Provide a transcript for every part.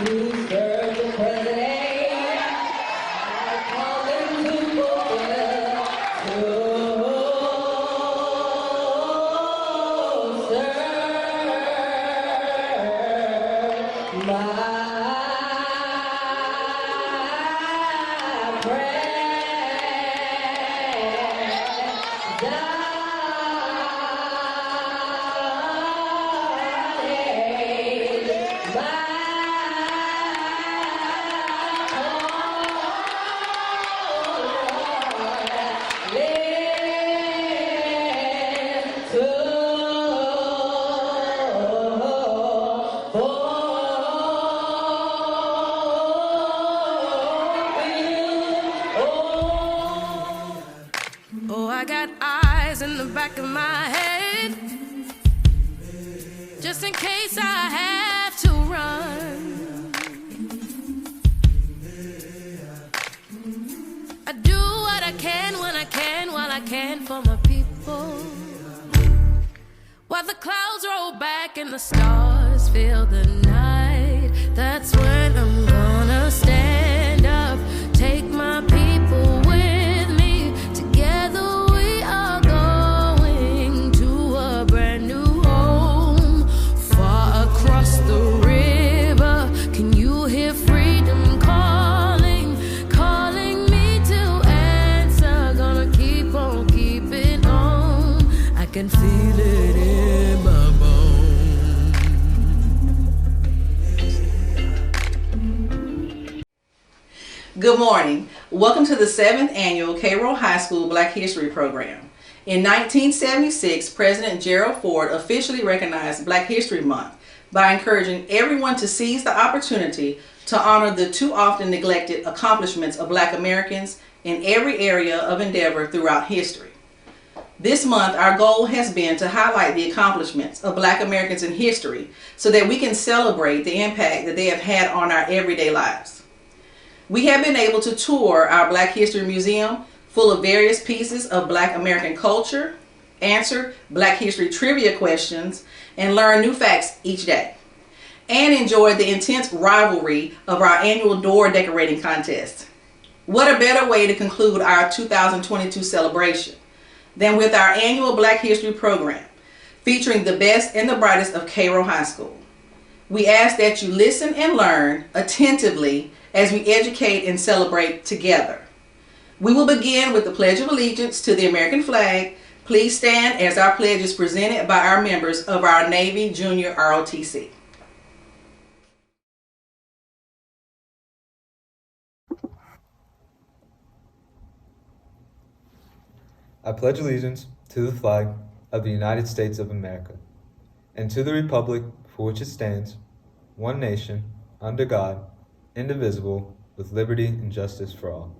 to serve the president. I call him to fulfill, to serve my Oh, I got eyes in the back of my head, just in case I have to run. I do what I can when I can, while I can for my people. While the clouds roll back and the stars fill the night, that's when I'm gonna stand up, take my people with me. Together we are going to a brand new home, far across the river. Can you hear freedom calling, calling me to answer? Gonna keep on keeping on. I can feel it in my bones. Good morning. Welcome to the 7th annual Cairo High School Black History Program. In 1976, President Gerald Ford officially recognized Black History Month by encouraging everyone to seize the opportunity to honor the too often neglected accomplishments of Black Americans in every area of endeavor throughout history. This month, our goal has been to highlight the accomplishments of Black Americans in history so that we can celebrate the impact that they have had on our everyday lives. We have been able to tour our Black History Museum full of various pieces of Black American culture, answer Black History trivia questions, and learn new facts each day, and enjoy the intense rivalry of our annual door decorating contest. What a better way to conclude our 2022 celebration than with our annual Black History program, featuring the best and the brightest of Cairo High School. We ask that you listen and learn attentively as we educate and celebrate together. We will begin with the Pledge of Allegiance to the American flag. Please stand as our pledge is presented by our members of our Navy Junior ROTC. I pledge allegiance to the flag of the United States of America, and to the republic for which it stands, one nation, under God, indivisible, with liberty and justice for all.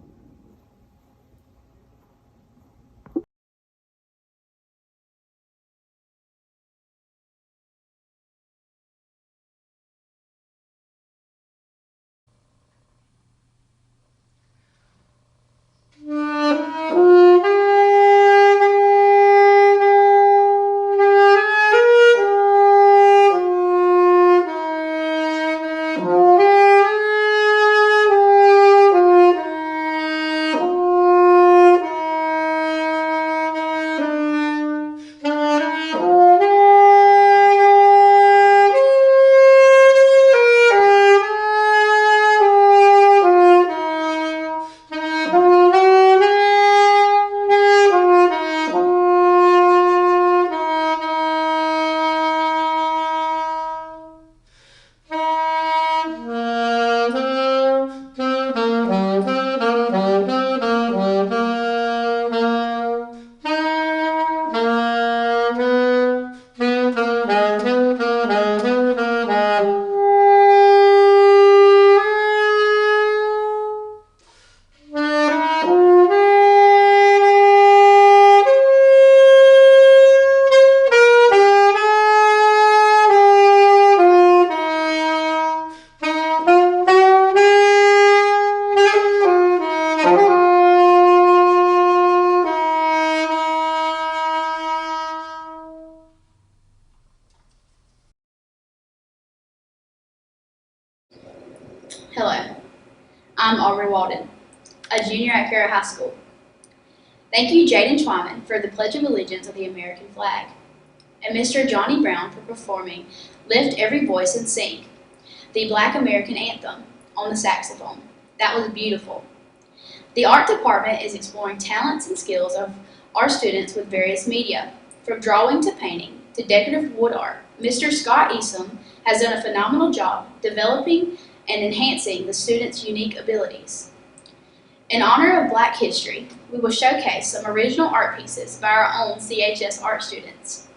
Hello, I'm Aubrey Walden, a junior at Cairo High School. Thank you, Jaden Twyman, for the Pledge of Allegiance of the American flag, and Mr. Johnny Brown for performing Lift Every Voice and Sing, the Black American Anthem, on the saxophone. That was beautiful. The art department is exploring talents and skills of our students with various media, from drawing to painting to decorative wood art. Mr. Scott Easom has done a phenomenal job developing and enhancing the students' unique abilities. In honor of Black History, we will showcase some original art pieces by our own CHS art students.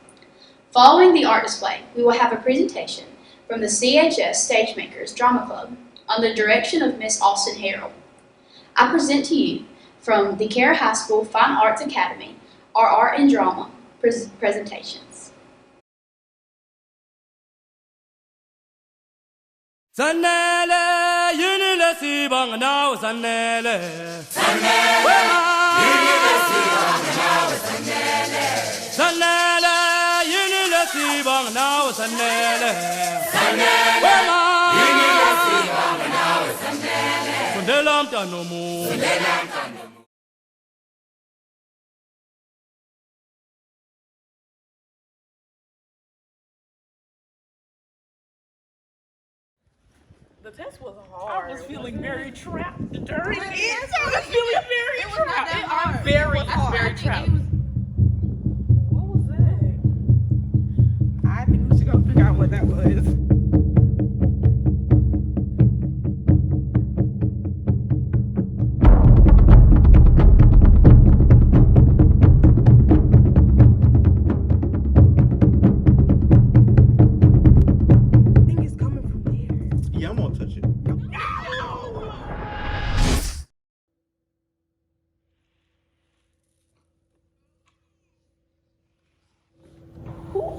Following the art display, we will have a presentation from the CHS Stagemakers Drama Club on the direction of Miss Austin Harrell. I present to you from the Cairo High School Fine Arts Academy our art and drama presentations. Sanele yunile sibang now sanele sanele yunile sibang now sanele sanele yunile sibang now sanele sanele yunile sibang now sanele sundelam tanomu sundelam tanomu. The test was hard. I was feeling very trapped during it. I was feeling very trapped. I'm very trapped. What was that? I think we should go figure out what that was.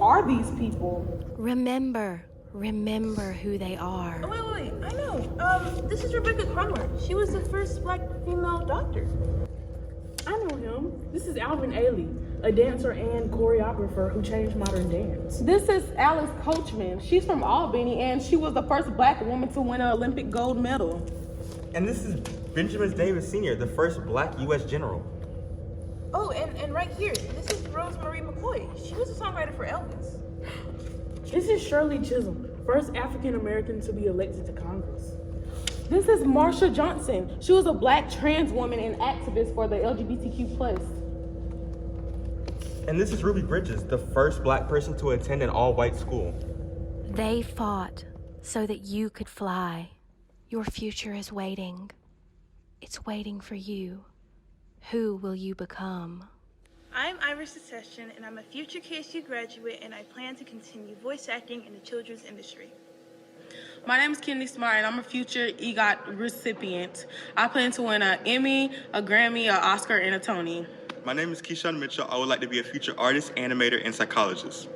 Are these people? Remember who they are. Oh, wait, I know. This is Rebecca Crummer. She was the first Black female doctor. I know him. This is Alvin Ailey, a dancer and choreographer who changed modern dance. This is Alice Coachman. She's from Albany, and she was the first Black woman to win an Olympic gold medal. And this is Benjamin Davis Sr., the first Black U.S. general. Oh, and right here, this is Rosemarie McCoy. She was a songwriter for Elvis. This is Shirley Chisholm, first African American to be elected to Congress. This is Marsha Johnson. She was a Black trans woman and activist for the LGBTQ+. And this is Ruby Bridges, the first Black person to attend an all-white school. They fought so that you could fly. Your future is waiting. It's waiting for you. Who will you become? I'm Iris Secession, and I'm a future KSU graduate, and I plan to continue voice acting in the children's industry. My name is Kennedy Smart, and I'm a future EGOT recipient. I plan to win an Emmy, a Grammy, an Oscar, and a Tony. My name is Keyshawn Mitchell. I would like to be a future artist, animator, and psychologist.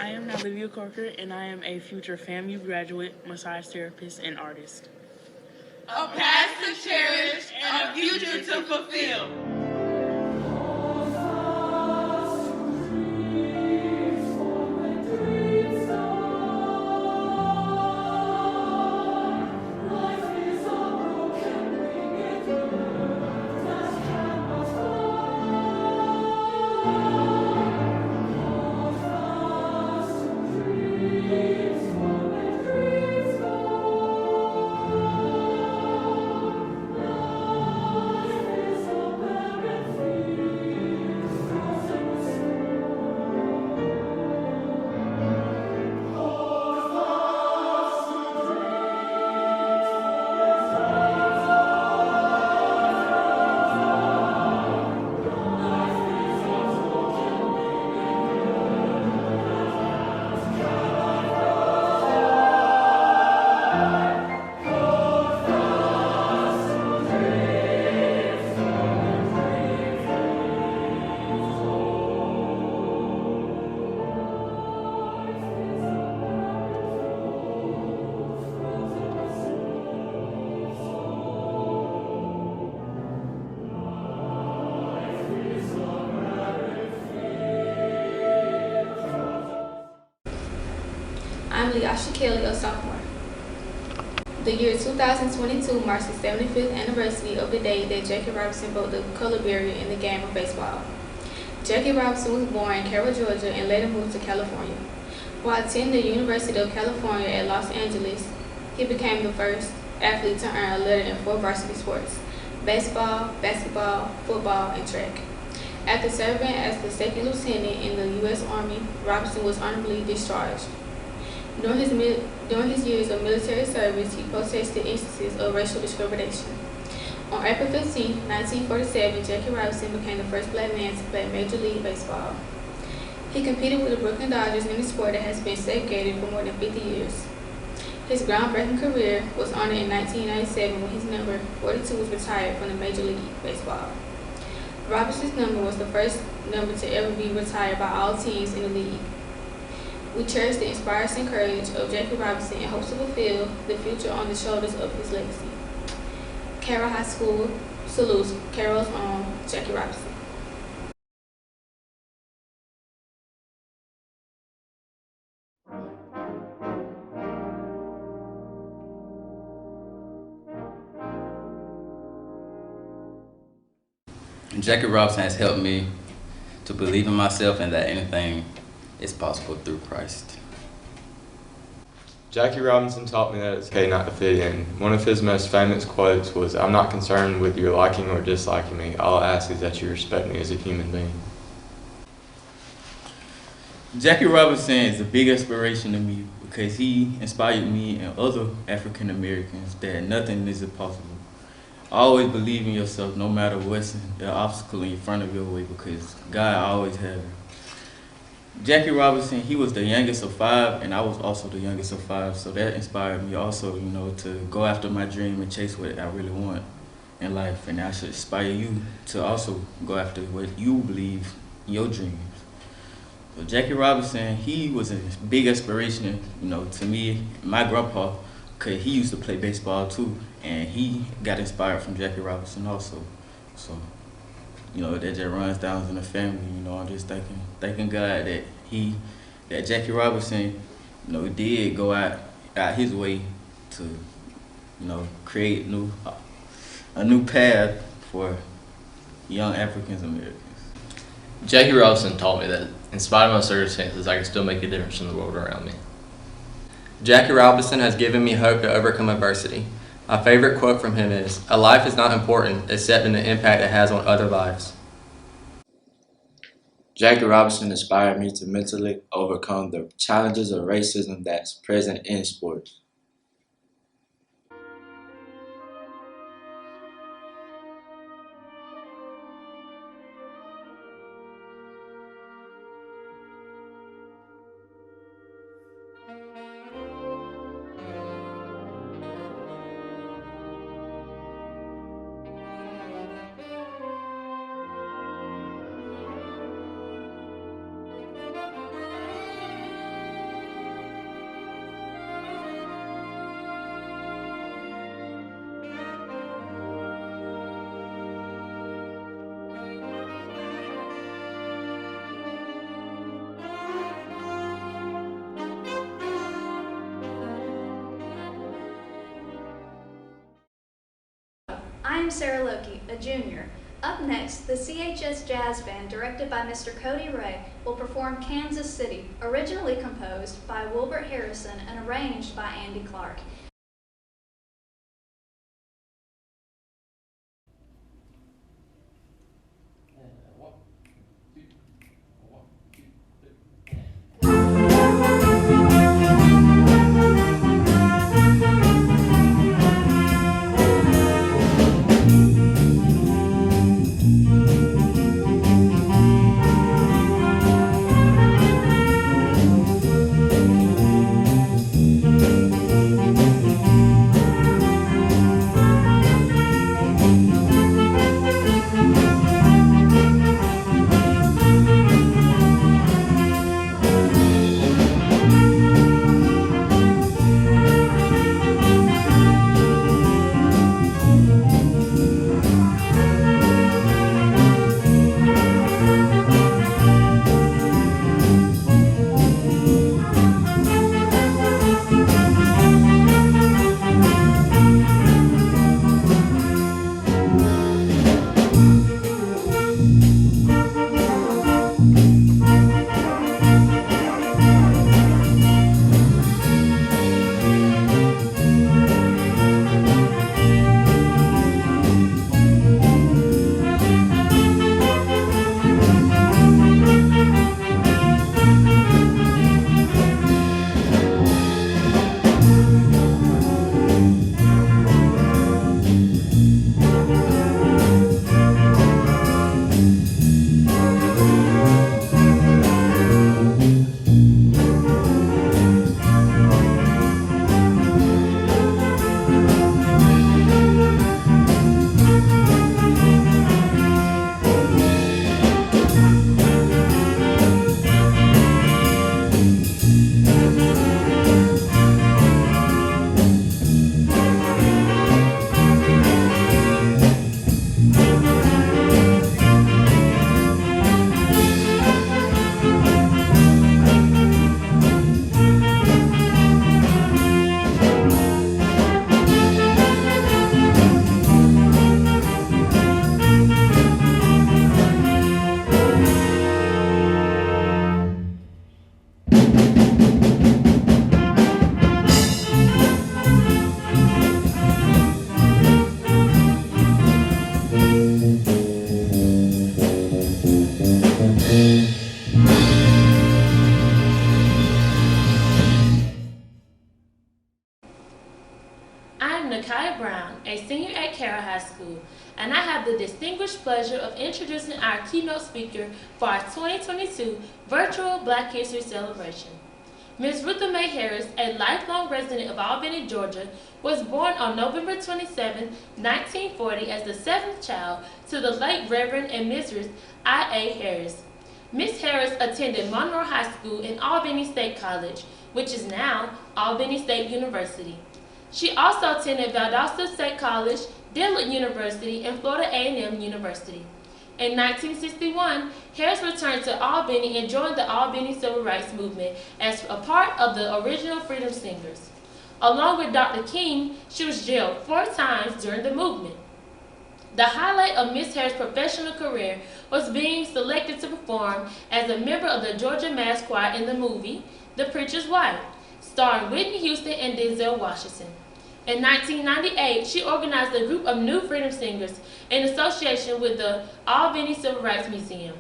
I am Nalivia Corker, and I am a future FAMU graduate, massage therapist, and artist. A past to cherish and a future to fulfill. I'm Leasha Kelly, a sophomore. The year 2022 marks the 75th anniversary of the day that Jackie Robinson broke the color barrier in the game of baseball. Jackie Robinson was born in Cairo, Georgia, and later moved to California. While attending the University of California at Los Angeles, he became the first athlete to earn a letter in 4 varsity sports: baseball, basketball, football, and track. After serving as the second lieutenant in the U.S. Army, Robinson was honorably discharged. During his years of military service, he protested instances of racial discrimination. On April 15, 1947, Jackie Robinson became the first black man to play Major League Baseball. He competed with the Brooklyn Dodgers in a sport that has been segregated for more than 50 years. His groundbreaking career was honored in 1997 when his number 42 was retired from the Major League Baseball. Robinson's number was the first number to ever be retired by all teams in the league. We cherish the inspiring courage of Jackie Robinson and hope to fulfill the future on the shoulders of his legacy. Cairo High School salutes Cairo's own Jackie Robinson. Jackie Robinson has helped me to believe in myself and that anything is possible through Christ. Jackie Robinson taught me that it's okay not to fit in. One of his most famous quotes was, "I'm not concerned with your liking or disliking me. All I ask is that you respect me as a human being." Jackie Robinson is a big inspiration to me because he inspired me and other African Americans that nothing is impossible. Always believe in yourself no matter what's the obstacle in front of your way because God always has it. Jackie Robinson, he was the youngest of 5 and I was also the youngest of 5, so that inspired me also, to go after my dream and chase what I really want in life, and I should inspire you to also go after what you believe in your dreams. So Jackie Robinson, he was a big inspiration, to me, my grandpa, because he used to play baseball too, and he got inspired from Jackie Robinson also. So, that just runs down in the family. I'm just thanking God that Jackie Robinson, did go out his way to, create a new path for young African Americans. Jackie Robinson taught me that in spite of my circumstances, I can still make a difference in the world around me. Jackie Robinson has given me hope to overcome adversity. My favorite quote from him is, "A life is not important except in the impact it has on other lives." Jackie Robinson inspired me to mentally overcome the challenges of racism that's present in sports. I am Sarah Loki, a junior. Up next, the CHS Jazz Band, directed by Mr. Cody Ray, will perform Kansas City, originally composed by Wilbert Harrison and arranged by Andy Clark. Nakia Brown, a senior at Cairo High School, and I have the distinguished pleasure of introducing our keynote speaker for our 2022 Virtual Black History Celebration. Ms. Rutha Mae Harris, a lifelong resident of Albany, Georgia, was born on November 27, 1940 as the seventh child to the late Reverend and Mrs. I.A. Harris. Ms. Harris attended Monroe High School and Albany State College, which is now Albany State University. She also attended Valdosta State College, Dillard University, and Florida A&M University. In 1961, Harris returned to Albany and joined the Albany Civil Rights Movement as a part of the original Freedom Singers. Along with Dr. King, she was jailed 4 times during the movement. The highlight of Ms. Harris' professional career was being selected to perform as a member of the Georgia Mass Choir in the movie The Preacher's Wife, starring Whitney Houston and Denzel Washington. In 1998, she organized a group of new Freedom Singers in association with the Albany Civil Rights Museum.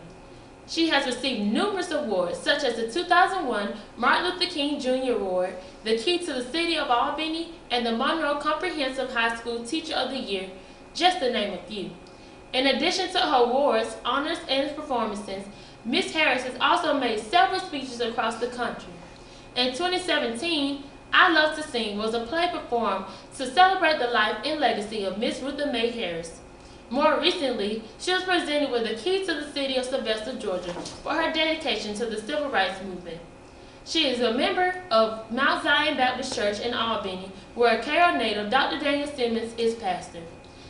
She has received numerous awards, such as the 2001 Martin Luther King Jr. Award, the Key to the City of Albany, and the Monroe Comprehensive High School Teacher of the Year, just to name a few. In addition to her awards, honors, and performances, Ms. Harris has also made several speeches across the country. In 2017, I Love to Sing was a play performed to celebrate the life and legacy of Ms. Rutha Mae Harris. More recently, she was presented with the Key to the City of Sylvester, Georgia, for her dedication to the Civil Rights Movement. She is a member of Mount Zion Baptist Church in Albany, where a Cairo native, Dr. Daniel Simmons, is pastor.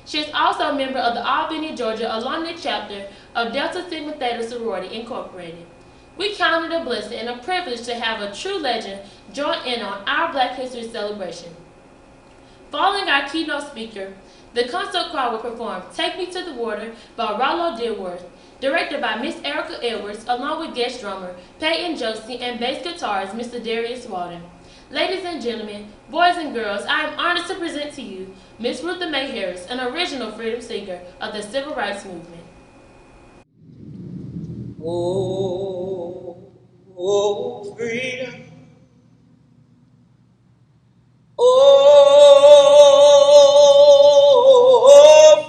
She is also a member of the Albany, Georgia alumni chapter of Delta Sigma Theta Sorority Incorporated. We count it a blessing and a privilege to have a true legend join in on our Black History celebration. Following our keynote speaker, the concert choir will perform Take Me to the Water by Rollo Dilworth, directed by Miss Erica Edwards, along with guest drummer Peyton Josie and bass guitarist Mr. Darius Walden. Ladies and gentlemen, boys and girls, I am honored to present to you Ms. Rutha Mae Harris, an original freedom singer of the Civil Rights Movement. Oh, freedom. Oh,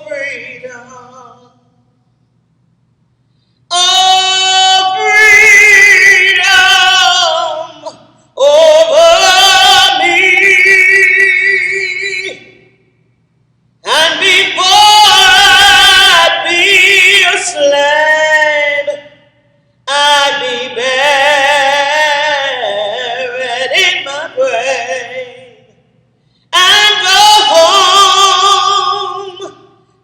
freedom. Oh, freedom over me. And before I'd be a slave, I'd be buried in my grave and go home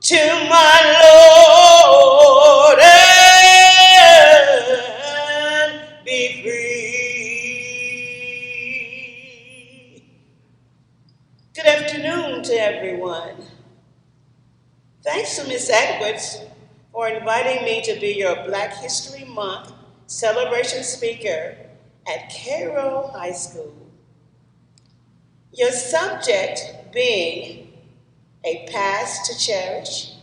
to my Lord and be free. Good afternoon to everyone. Thanks to Ms. Edwards for inviting me to be your Black History Month celebration speaker at Cairo High School. Your subject being a past to cherish,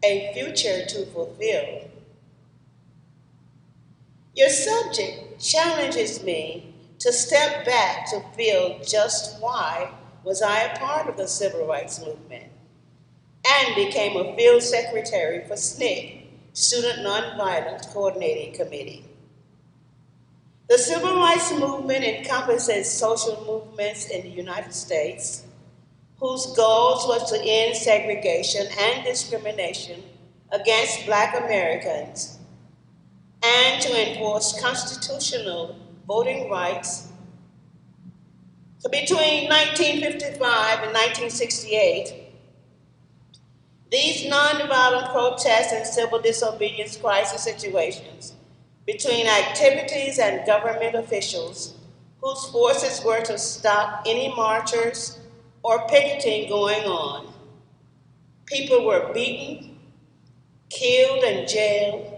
a future to fulfill. Your subject challenges me to step back to feel just why was I a part of the Civil Rights Movement and became a field secretary for SNCC, Student Nonviolence Coordinating Committee. The Civil Rights Movement encompasses social movements in the United States whose goals was to end segregation and discrimination against Black Americans and to enforce constitutional voting rights. So between 1955 and 1968, these nonviolent protests and civil disobedience crisis situations between activities and government officials whose forces were to stop any marchers or picketing going on. People were beaten, killed, and jailed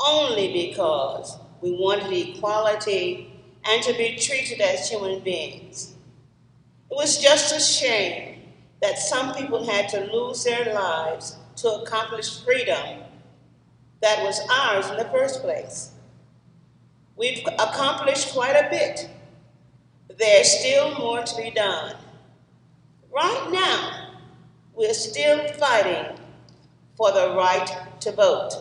only because we wanted equality and to be treated as human beings. It was just a shame that some people had to lose their lives to accomplish freedom that was ours in the first place. We've accomplished quite a bit. There's still more to be done. Right now, we're still fighting for the right to vote.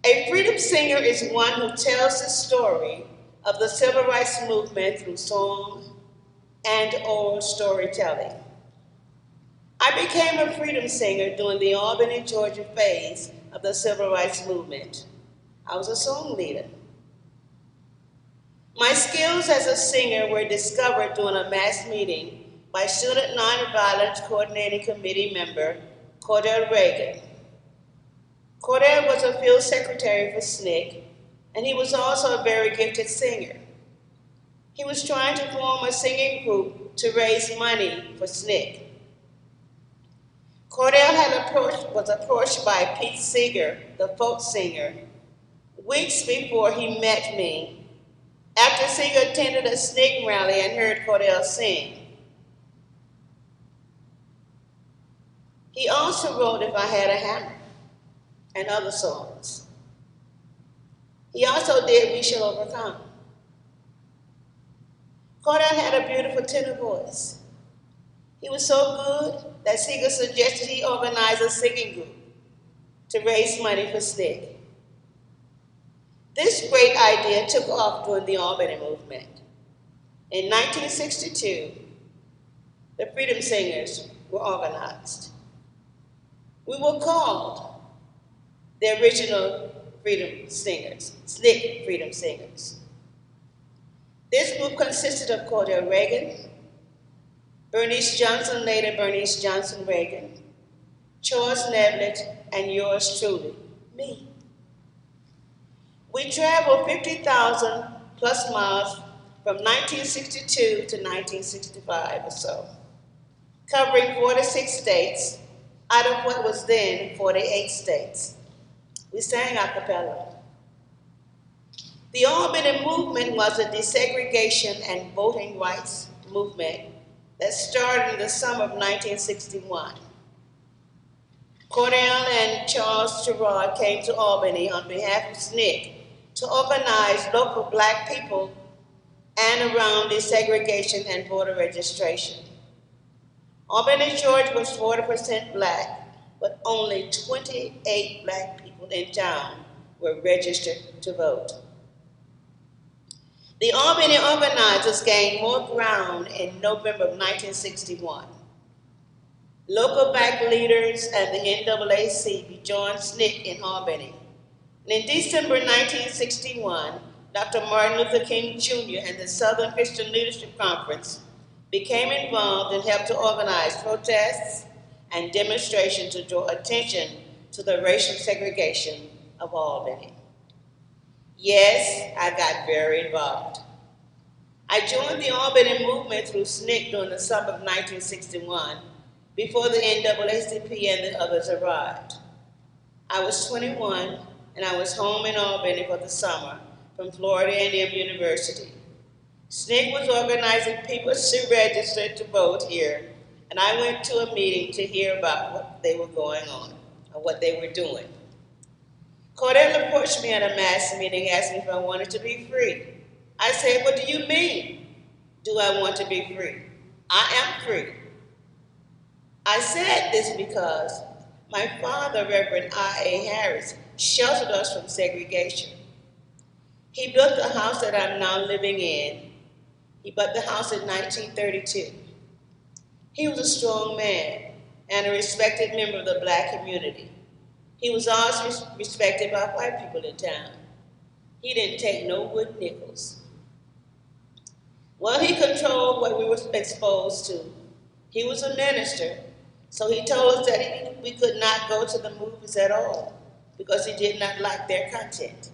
A freedom singer is one who tells the story of the civil rights movement through song and oral storytelling. I became a freedom singer during the Albany, Georgia phase of the civil rights movement. I was a song leader. My skills as a singer were discovered during a mass meeting by Student Nonviolence Coordinating Committee member Cordell Reagan. Cordell was a field secretary for SNCC, and he was also a very gifted singer. He was trying to form a singing group to raise money for SNCC. Cordell was approached by Pete Seeger, the folk singer, weeks before he met me, after Seeger attended a SNCC rally and heard Cordell sing. He also wrote If I Had a Hammer and other songs. He also did We Shall Overcome. Cordell had a beautiful tenor voice. He was so good that Seeger suggested he organize a singing group to raise money for SNCC. This great idea took off during the Albany movement. In 1962, the Freedom Singers were organized. We were called the original Freedom Singers, SNCC Freedom Singers. This group consisted of Cordell Reagan, Bernice Johnson, later Bernice Johnson Reagan, Charles Nevlet, and yours truly, me. We traveled 50,000 plus miles from 1962 to 1965 or so, covering 46 states out of what was then 48 states. We sang a cappella. The Albany movement was a desegregation and voting rights movement that started in the summer of 1961. Cordell and Charles Gerard came to Albany on behalf of SNCC to organize local Black people and around desegregation and voter registration. Albany, Georgia was 40% Black, but only 28 Black people in town were registered to vote. The Albany organizers gained more ground in November of 1961. Local Black leaders and the NAACP joined SNCC in Albany. And in December 1961, Dr. Martin Luther King Jr. and the Southern Christian Leadership Conference became involved and helped to organize protests and demonstrations to draw attention to the racial segregation of Albany. Yes, I got very involved. I joined the Albany movement through SNCC during the summer of 1961, before the NAACP and the others arrived. I was 21, and I was home in Albany for the summer from Florida A&M University. SNCC was organizing people to register to vote here, and I went to a meeting to hear about what they were going on, or what they were doing. Cordell approached me at a mass meeting, asking if I wanted to be free. I said, what do you mean, do I want to be free? I am free. I said this because my father, Reverend I.A. Harris, sheltered us from segregation. He built the house that I'm now living in. He bought the house in 1932. He was a strong man and a respected member of the Black community. He was also respected by white people in town. He didn't take no wood nickels. Well, he controlled what we were exposed to. He was a minister, so he told us that we could not go to the movies at all because he did not like their content.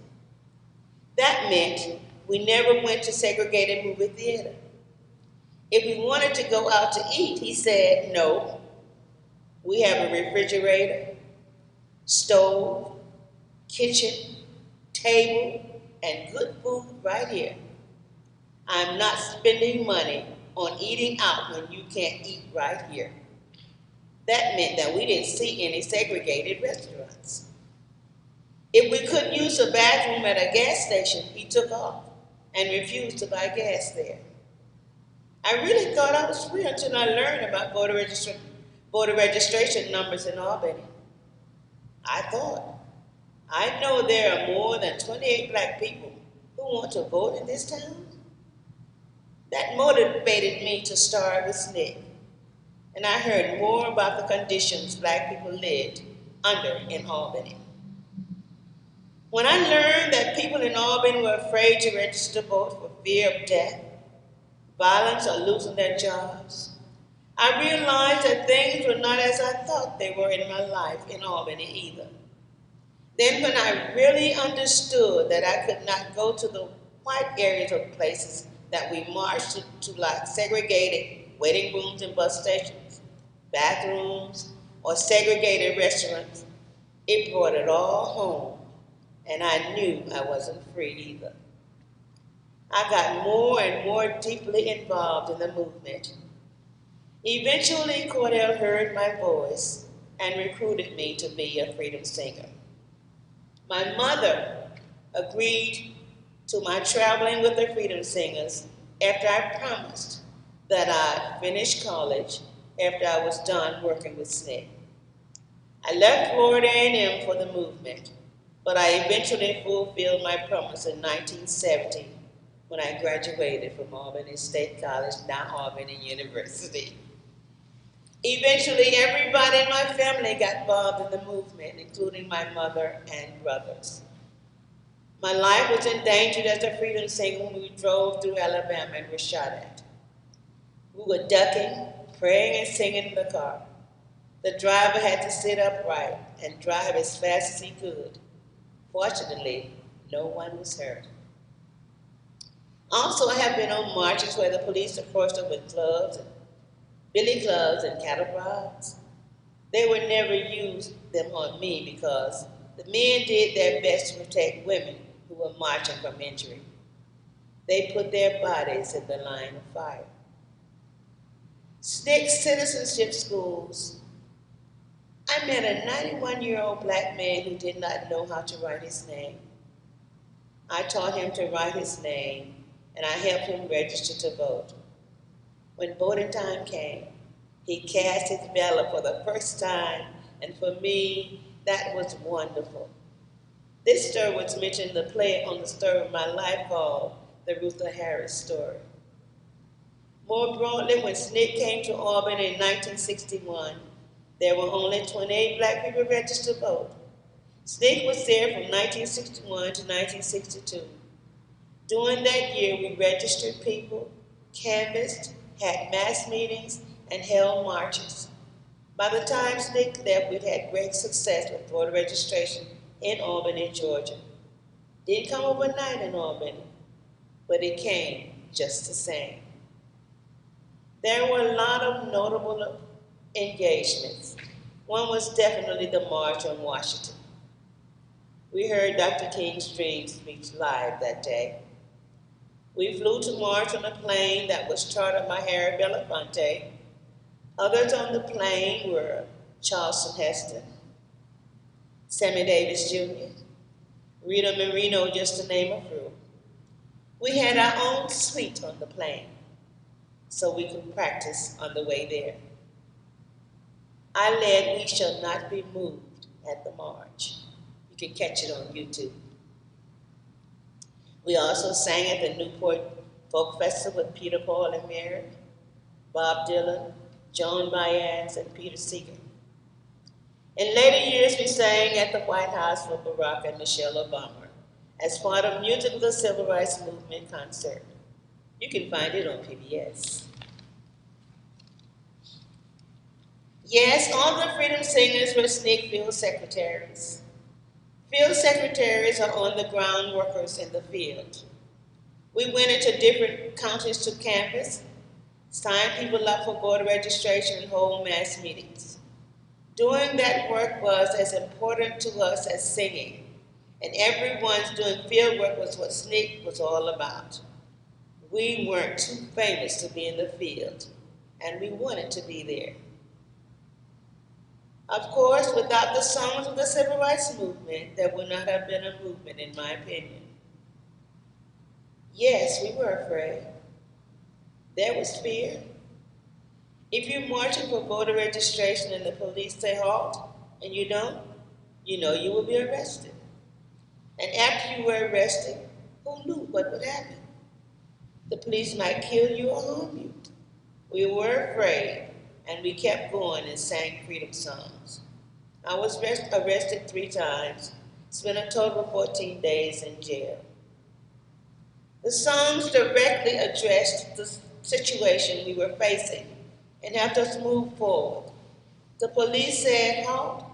That meant we never went to segregated movie theater. If we wanted to go out to eat, he said, no, we have a refrigerator, stove, kitchen, table, and good food right here. I'm not spending money on eating out when you can't eat right here. That meant that we didn't see any segregated restaurants. If we couldn't use a bathroom at a gas station, he took off and refused to buy gas there. I really thought I was free until I learned about voter registration numbers in Albany. I know there are more than 28 black people who want to vote in this town. That motivated me to start with SNCC, and I heard more about the conditions black people lived under in Albany. When I learned that people in Albany were afraid to register to vote for fear of death, violence, or losing their jobs, I realized that things were not as I thought they were in my life in Albany either. Then when I really understood that I could not go to the white areas of places that we marched to like segregated waiting rooms and bus stations, bathrooms, or segregated restaurants, it brought it all home, and I knew I wasn't free either. I got more and more deeply involved in the movement. Eventually, Cordell heard my voice and recruited me to be a freedom singer. My mother agreed to my traveling with the freedom singers after I promised that I'd finish college after I was done working with SNCC. I left Florida A&M for the movement, but I eventually fulfilled my promise in 1970 when I graduated from Albany State College, now Albany University. Eventually, everybody in my family got involved in the movement, including my mother and brothers. My life was endangered as a freedom singer when we drove through Alabama and were shot at. We were ducking, praying, and singing in the car. The driver had to sit upright and drive as fast as he could. Fortunately, no one was hurt. Also, I have been on marches where the police approached us with clubs, billy clubs, and cattle prods. They would never use them on me because the men did their best to protect women who were marching from injury. They put their bodies in the line of fire. SNCC citizenship schools. I met a 91-year-old black man who did not know how to write his name. I taught him to write his name, and I helped him register to vote. When voting time came, he cast his ballot for the first time, and for me, that was wonderful. This story was mentioned in the play on the story of my life called The Rutha Harris Story. More broadly, when SNCC came to Albany in 1961, there were only 28 black people registered to vote. SNCC was there from 1961 to 1962. During that year, we registered people, canvassed, had mass meetings, and held marches. By the time SNCC left, we'd had great success with voter registration in Albany, Georgia. Didn't come overnight in Albany, but it came just the same. There were a lot of notable engagements. One was definitely the March on Washington. We heard Dr. King's Dream speech live that day. We flew to March on a plane that was chartered by Harry Belafonte. Others on the plane were Charleston Heston, Sammy Davis Jr., Rita Marino, just to name a few. We had our own suite on the plane, so we could practice on the way there. I led We Shall Not Be Moved at the march. You can catch it on YouTube. We also sang at the Newport Folk Festival with Peter, Paul, and Mary, Bob Dylan, Joan Baez, and Peter Seeger. In later years, we sang at the White House for Barack and Michelle Obama as part of Music of the Civil Rights Movement concert. You can find it on PBS. Yes, all the freedom singers were SNCC field secretaries. Field secretaries are on-the-ground workers in the field. We went into different counties to canvass, sign people up for voter registration, and hold mass meetings. Doing that work was as important to us as singing, and everyone's doing field work was what SNCC was all about. We weren't too famous to be in the field, and we wanted to be there. Of course, without the songs of the Civil Rights Movement, there would not have been a movement, in my opinion. Yes, we were afraid. there was fear. If you're marching for voter registration and the police say halt, and you don't, you know you will be arrested. And after you were arrested, who knew what would happen? The police might kill you or harm you. We were afraid, and we kept going and sang freedom songs. I was arrested 3 times, spent a total of 14 days in jail. The songs directly addressed the situation we were facing and helped us move forward. The police said, halt.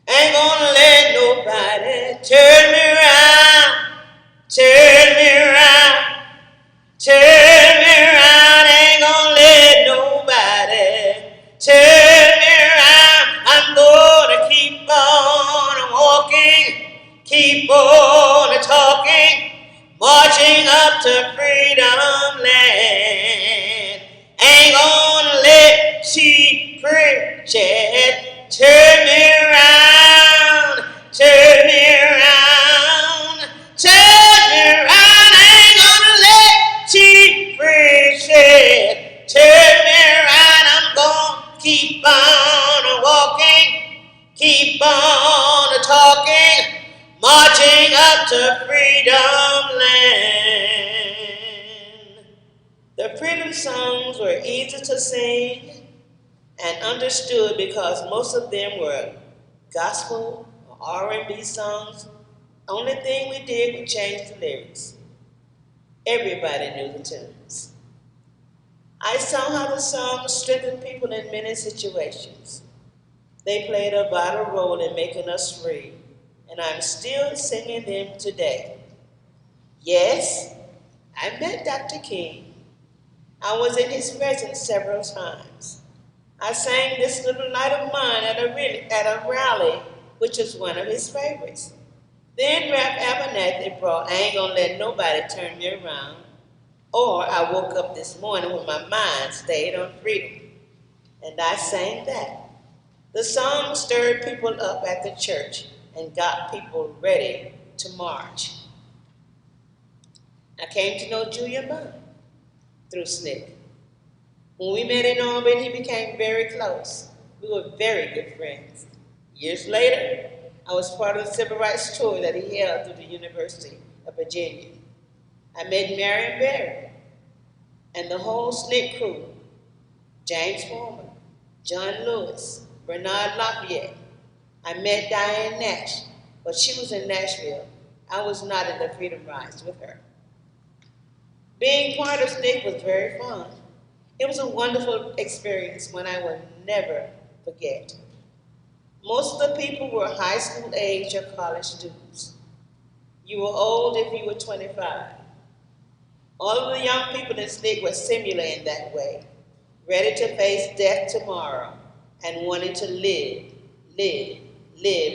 Ain't gonna let nobody turn me around, turn me around, turn me around. Ain't gonna let nobody turn me around. I'm gonna keep on walking, keep on talking, marching up to freedom land. Ain't gonna let cheap preachers turn me around, turn me around, turn me around. Ain't gonna let cheap preachers turn me around. I'm gonna keep on walking, keep on talking, marching up to freedom land. The freedom songs were easy to sing and understood because most of them were gospel or R&B songs. Only thing we did was change the lyrics. Everybody knew the tunes. I saw how the songs strengthened people in many situations. They played a vital role in making us free, and I'm still singing them today. Yes, I met Dr. King. I was in his presence several times. I sang This Little Light of Mine at a rally, which was one of his favorites. Then Rap Abernathy brought I Ain't Gonna Let Nobody Turn Me Around, or I Woke Up This Morning When My Mind Stayed on Freedom, and I sang that. The song stirred people up at the church and got people ready to march. I came to know Julia Bond through SNCC. When we met in Albany, he became very close. We were very good friends. Years later, I was part of the civil rights tour that he held through the University of Virginia. I met Marion Barry and the whole SNCC crew, James Foreman, John Lewis, Bernard Lafayette. I met Diane Nash, but she was in Nashville. I was not in the Freedom Rides with her. Being part of SNCC was very fun. It was a wonderful experience one I will never forget. Most of the people were high school age or college students. You were old if you were 25. All of the young people in SNCC were similar in that way, ready to face death tomorrow and wanting to live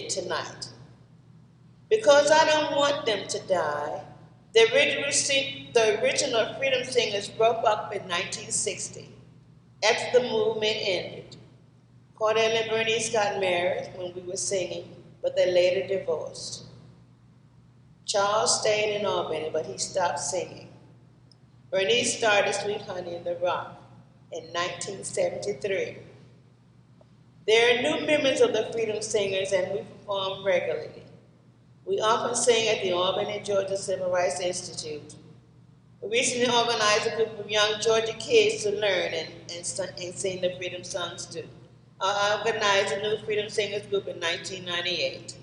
tonight. Because I don't want them to die, the original Freedom Singers broke up in 1960 after the movement ended. Cordell and Bernice got married when we were singing, but they later divorced. Charles stayed in Albany, but he stopped singing. Bernice started Sweet Honey in the Rock in 1973. There are new members of the Freedom Singers, and we perform regularly. We often sing at the Albany, Georgia Civil Rights Institute. We recently organized a group of young Georgia kids to learn and sing the freedom songs too. I organized a new Freedom Singers group in 1998.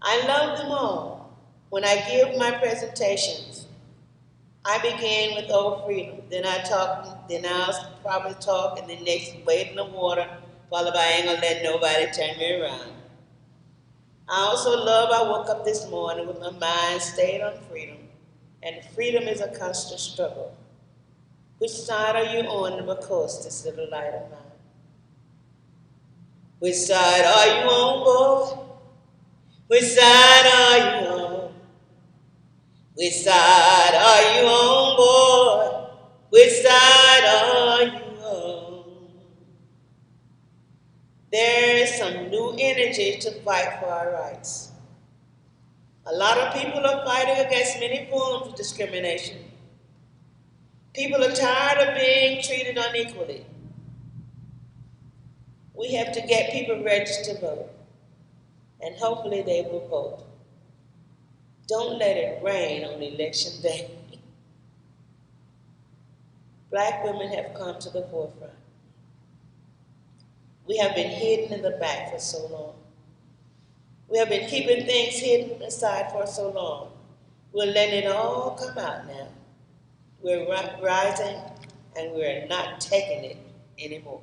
I love them all. When I give my presentations, I begin with "Oh Freedom," then I'll probably talk, and then next "Wade in the Water," followed by "I Ain't Gonna Let Nobody Turn Me Around." I also love "I Woke Up This Morning With My Mind Stayed on Freedom," and freedom is a constant struggle. Which side are you on the course, this little light of mine? Which side are you on, boy? Which side are you on? Which side are you on, boy? Which side are you on? There is some new energy to fight for our rights. A lot of people are fighting against many forms of discrimination. People are tired of being treated unequally. We have to get people registered to vote, and hopefully they will vote. Don't let it rain on election day. Black women have come to the forefront. We have been hidden in the back for so long. We have been keeping things hidden aside for so long. We're letting it all come out now. We're rising, and we're not taking it anymore.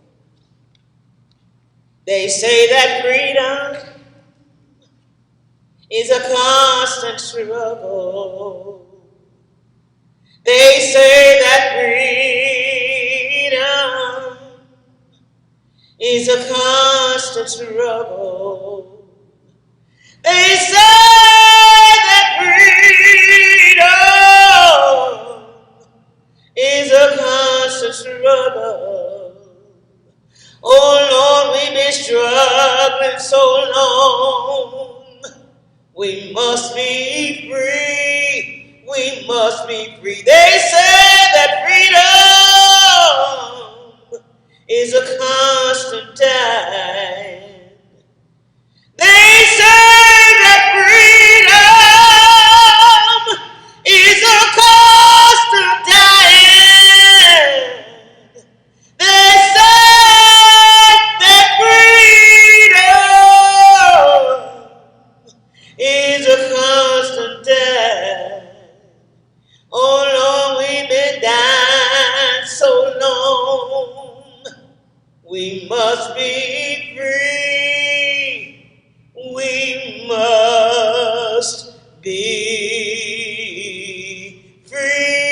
They say that freedom is a constant struggle. They say that freedom is a constant struggle. They say that freedom is a constant struggle. Oh Lord, we've been struggling so long. We must be free. We must be free. They say that freedom is a constant time. They say that freedom is a constant dying. They say that freedom is a constant death. Oh Lord, we've been dying so long. We must be free. We must be free.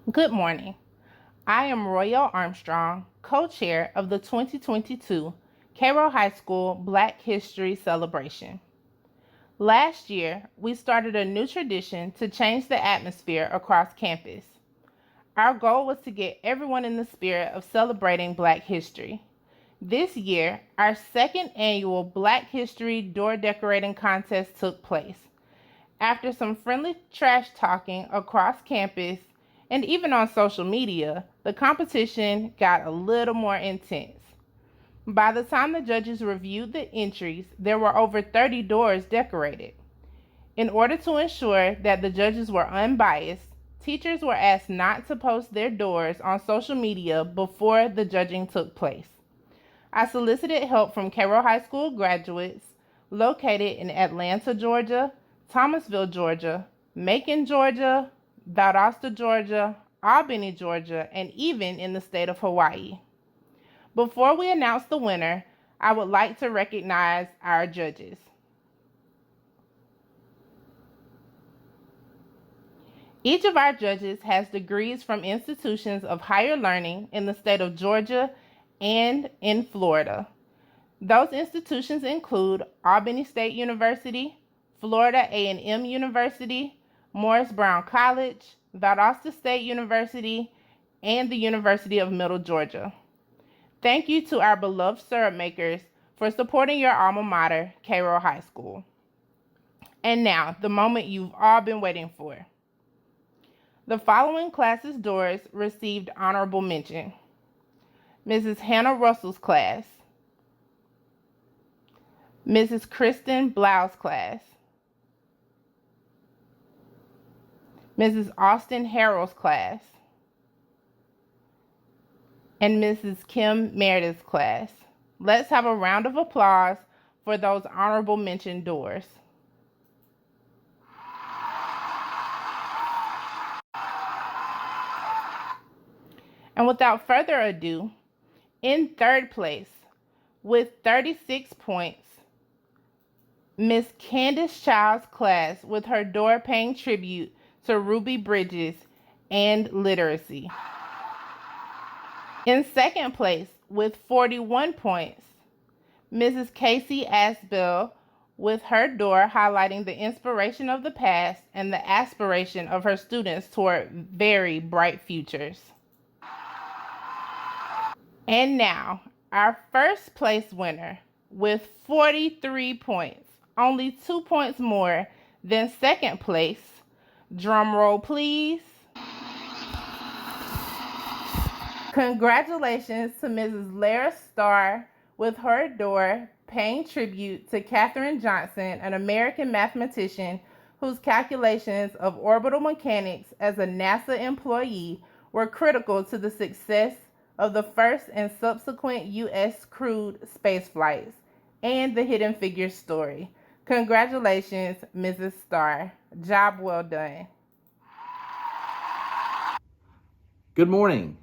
Good morning. I am Royale Armstrong, co-chair of the 2022 Cairo High School Black History Celebration. Last year, we started a new tradition to change the atmosphere across campus. Our goal was to get everyone in the spirit of celebrating Black history. This year, our second annual Black History Door Decorating Contest took place. After some friendly trash talking across campus and even on social media, the competition got a little more intense. By the time the judges reviewed the entries, there were over 30 doors decorated. In order to ensure that the judges were unbiased, teachers were asked not to post their doors on social media before the judging took place. I solicited help from Cairo High School graduates located in Atlanta, Georgia, Thomasville, Georgia, Macon, Georgia, Valdosta, Georgia, Albany, Georgia, and even in the state of Hawaii. Before we announce the winner, I would like to recognize our judges. Each of our judges has degrees from institutions of higher learning in the state of Georgia and in Florida. Those institutions include Albany State University, Florida A&M University, Morris Brown College, Valdosta State University, and the University of Middle Georgia. Thank you to our beloved syrup makers for supporting your alma mater, Cairo High School. And now, the moment you've all been waiting for. The following classes' doors received honorable mention. Mrs. Hannah Russell's class, Mrs. Kristen Blau's class, Mrs. Austin Harrell's class, and Mrs. Kim Meredith's class. Let's have a round of applause for those honorable mention doors. And without further ado, in third place, with 36 points, Miss Candace Child's class with her door paying tribute to Ruby Bridges and literacy. In second place, with 41 points, Mrs. Casey Asbell with her door highlighting the inspiration of the past and the aspiration of her students toward very bright futures. And now, our first place winner with 43 points, only 2 points more than second place. Drum roll, please. Congratulations to Mrs. Lara Starr with her door paying tribute to Katherine Johnson, an American mathematician whose calculations of orbital mechanics as a NASA employee were critical to the success of the first and subsequent U.S. crewed space flights and the Hidden Figures story. Congratulations, Mrs. Starr. Job well done. Good morning.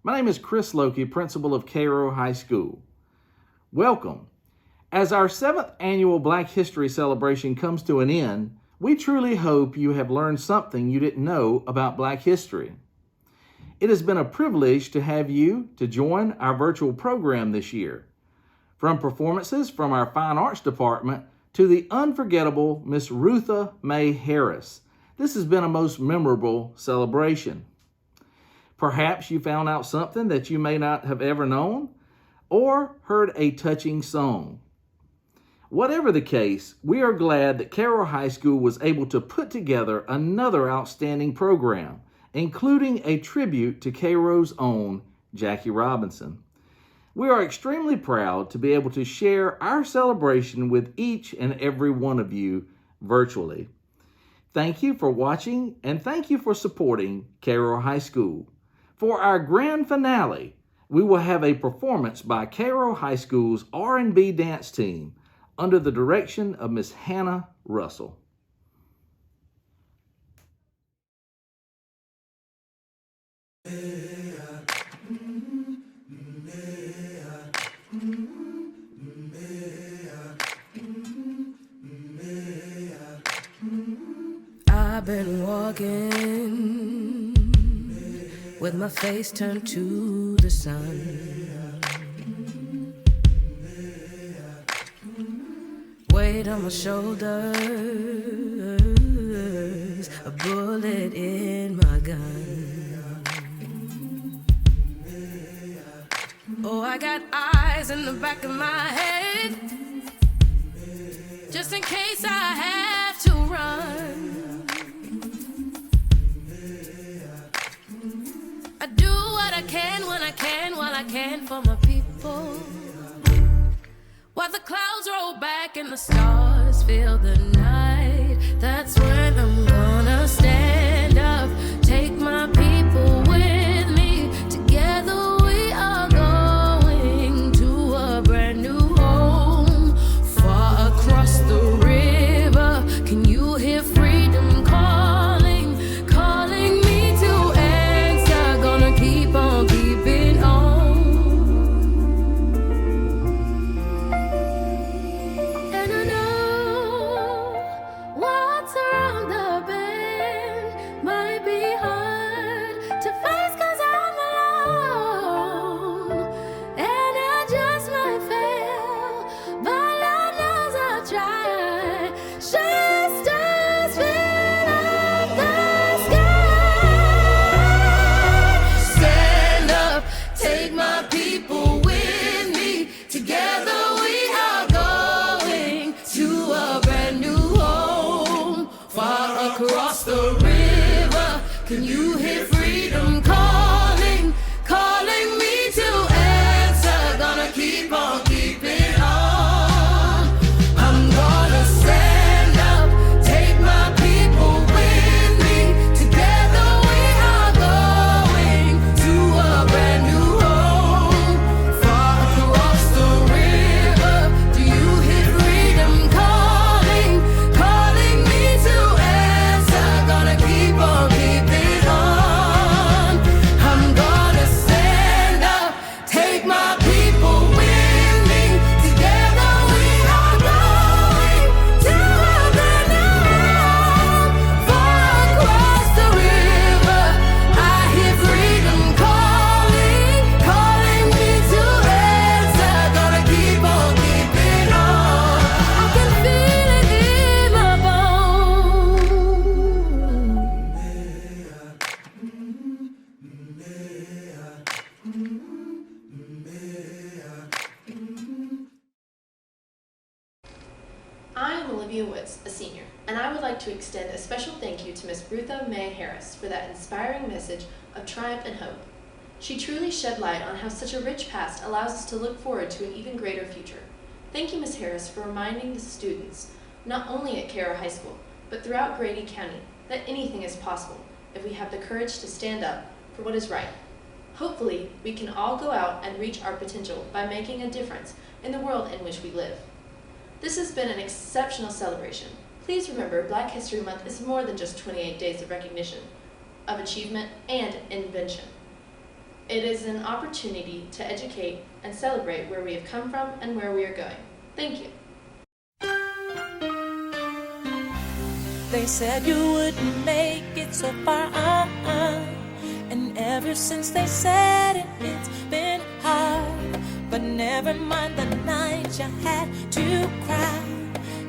My name is Chris Loki, principal of Cairo High School. Welcome. As our 7th annual Black History celebration comes to an end, we truly hope you have learned something you didn't know about Black history. It has been a privilege to have you to join our virtual program this year. From performances from our Fine Arts Department to the unforgettable Miss Rutha Mae Harris, this has been a most memorable celebration. Perhaps you found out something that you may not have ever known or heard a touching song. Whatever the case, we are glad that Cairo High School was able to put together another outstanding program, including a tribute to Cairo's own Jackie Robinson. We are extremely proud to be able to share our celebration with each and every one of you virtually. Thank you for watching and thank you for supporting Cairo High School. For our grand finale, we will have a performance by Cairo High School's R&B dance team under the direction of Miss Hannah Russell. I've been walking with my face turned to the sun. Weight on my shoulders, a bullet in my gun. Oh, I got eyes in the back of my head, just in case I have to run. I do what I can when I can, while I can for my people. While the clouds roll back and the stars fill the night, that's when I'm gonna stand up, take my people with me. Together we are going to a brand new home, far across the river. Can you hear freedom calling, calling me to answer? Gonna keep on keeping on. Can you hear freedom calling, calling me to answer? Gonna keep on keeping on. I'm gonna stand up, take my people with me. Together we are going to a brand new home, far across the river. Do you hear freedom calling, calling me to answer? Gonna keep on keeping. A senior, and I would like to extend a special thank you to Miss Rutha May Harris for that inspiring message of triumph and hope. She truly shed light on how such a rich past allows us to look forward to an even greater future. Thank you, Ms. Harris, for reminding the students, not only at Cairo High School, but throughout Grady County, that anything is possible if we have the courage to stand up for what is right. Hopefully, we can all go out and reach our potential by making a difference in the world in which we live. This has been an exceptional celebration. Please remember, Black History Month is more than just 28 days of recognition, of achievement, and invention. It is an opportunity to educate and celebrate where we have come from and where we are going. Thank you. They said you wouldn't make it so far, and ever since they said it, it's been hard. But never mind the night you had to cry,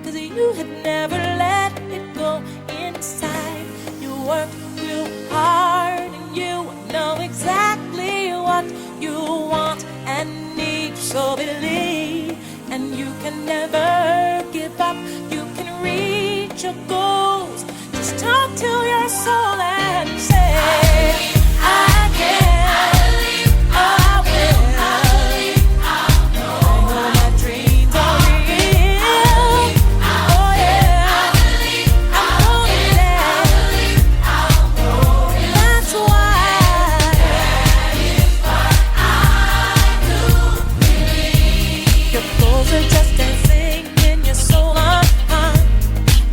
'cause you had never let it go inside. You worked real hard and you know exactly what you want and need. So believe, and you can never give up. You can reach your goals. Just talk to your soul and say, I can.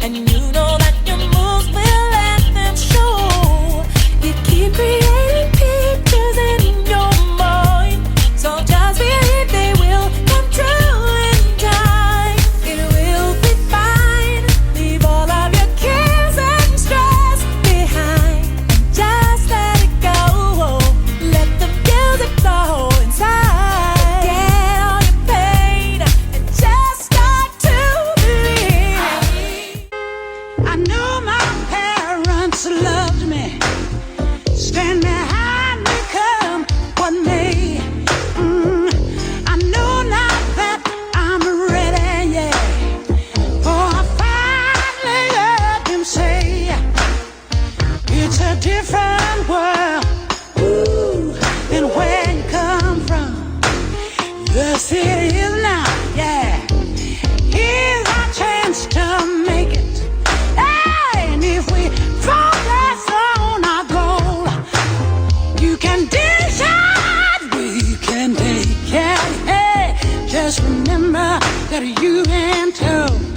And you know that your moves will let them show. You keep You can decide, we can make it. Hey, just remember that you ain't told.